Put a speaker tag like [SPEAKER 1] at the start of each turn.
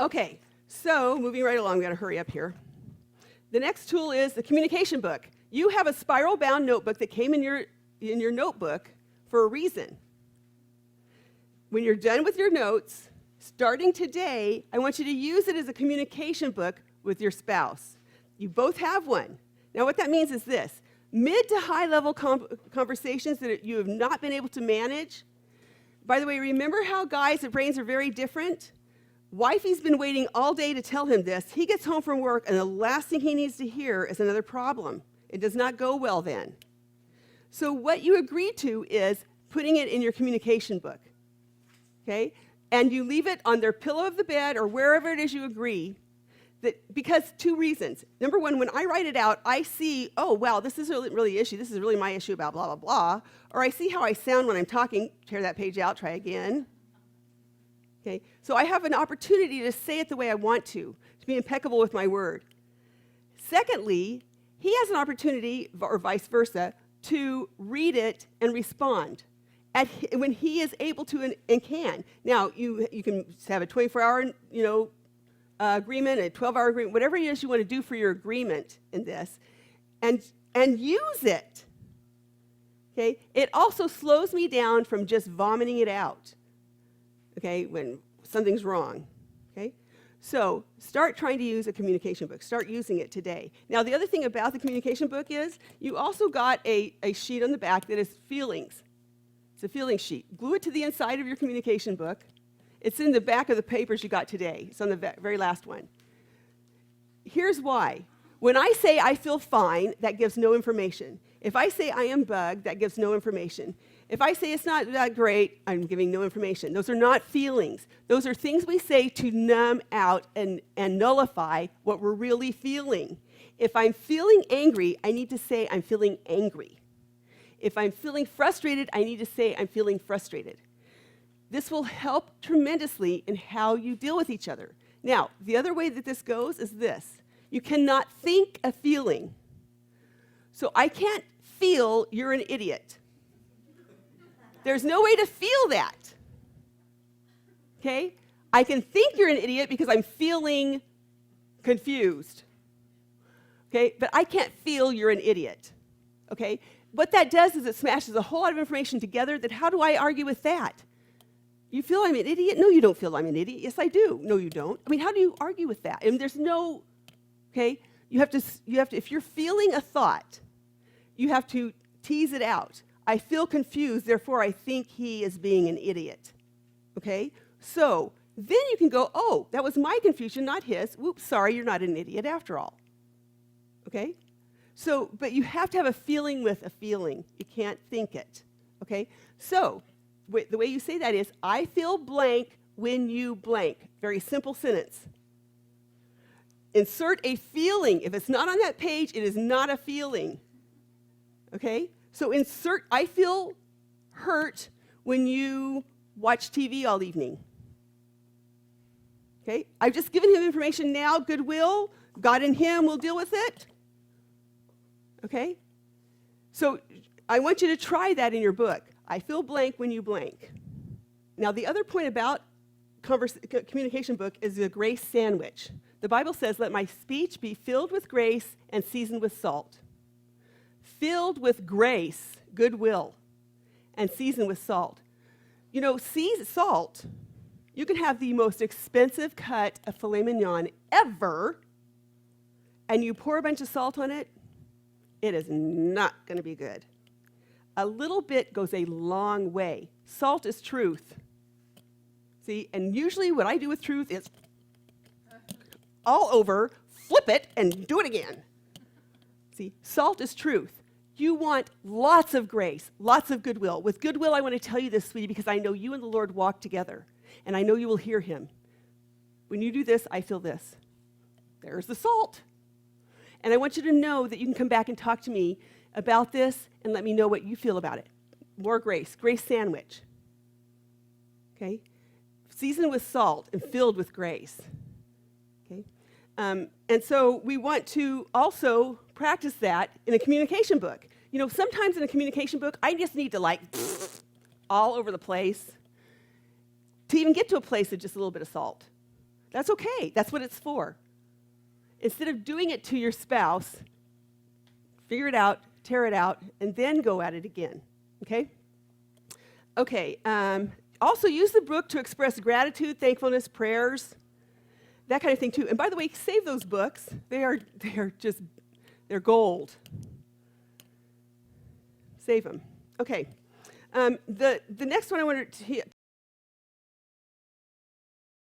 [SPEAKER 1] Okay, so moving right along, I'm going to hurry up here. The next tool is the communication book. You have a spiral-bound notebook that came in your notebook for a reason. When you're done with your notes, starting today, I want you to use it as a communication book with your spouse. You both have one. Now, what that means is this. Mid to high-level conversations that you have not been able to manage. By the way, remember how guys' brains are very different? Wifey's been waiting all day to tell him this. He gets home from work, and the last thing he needs to hear is another problem. It does not go well then. So what you agree to is putting it in your communication book, okay? And you leave it on their pillow of the bed or wherever it is you agree, because two reasons. Number one, when I write it out, I see, oh, wow, this is really the issue. This is really my issue about blah, blah, blah. Or I see how I sound when I'm talking. Tear that page out, try again. Okay, so I have an opportunity to say it the way I want to be impeccable with my word. Secondly, he has an opportunity, or vice versa, to read it and respond when he is able to and can. Now, you can have a 24-hour, agreement, a 12-hour agreement, whatever it is you want to do for your agreement in this, and use it. Okay, it also slows me down from just vomiting it out. Okay, when something's wrong, okay? So start trying to use a communication book. Start using it today. Now, the other thing about the communication book is you also got a sheet on the back that is feelings. It's a feeling sheet. Glue it to the inside of your communication book. It's in the back of the papers you got today. It's on the very last one. Here's why. When I say I feel fine, that gives no information. If I say I am bugged, that gives no information. If I say it's not that great, I'm giving no information. Those are not feelings. Those are things we say to numb out and nullify what we're really feeling. If I'm feeling angry, I need to say I'm feeling angry. If I'm feeling frustrated, I need to say I'm feeling frustrated. This will help tremendously in how you deal with each other. Now, the other way that this goes is this. You cannot think a feeling. So I can't feel you're an idiot. There's no way to feel that, okay? I can think you're an idiot because I'm feeling confused, okay? But I can't feel you're an idiot, okay? What that does is it smashes a whole lot of information together that how do I argue with that? You feel I'm an idiot? No, you don't feel I'm an idiot. Yes, I do. No, you don't. I mean, how do you argue with that? And there's no, okay? You have to, if you're feeling a thought, you have to tease it out. I feel confused, therefore I think he is being an idiot, okay? So then you can go, oh, that was my confusion, not his. Whoops, sorry, you're not an idiot after all, okay? So, but you have to have a feeling with a feeling. You can't think it, okay? So the way you say that is, I feel blank when you blank. Very simple sentence. Insert a feeling. If it's not on that page, it is not a feeling, okay? So insert, I feel hurt when you watch TV all evening. Okay? I've just given him information now, goodwill, God and him will deal with it. Okay? So I want you to try that in your book. I feel blank when you blank. Now, the other point about communication book is the grace sandwich. The Bible says, let my speech be filled with grace and seasoned with salt. Filled with grace, goodwill, and seasoned with salt. You know, salt, you can have the most expensive cut of filet mignon ever, and you pour a bunch of salt on it, it is not going to be good. A little bit goes a long way. Salt is truth. See, and usually what I do with truth is all over, flip it, and do it again. See, salt is truth. You want lots of grace, lots of goodwill. With goodwill, I want to tell you this, sweetie, because I know you and the Lord walk together, and I know you will hear him. When you do this, I feel this. There's the salt. And I want you to know that you can come back and talk to me about this and let me know what you feel about it. More grace, grace sandwich. Okay? Seasoned with salt and filled with grace. Okay? And so we want to also practice that in a communication book. You know, sometimes in a communication book, I just need to like all over the place to even get to a place of just a little bit of salt. That's okay. That's what it's for. Instead of doing it to your spouse, figure it out, tear it out, and then go at it again. Okay? Okay. Also, use the book to express gratitude, thankfulness, prayers, that kind of thing too. And by the way, save those books. They're gold. Save them. Okay. The next one I wanted to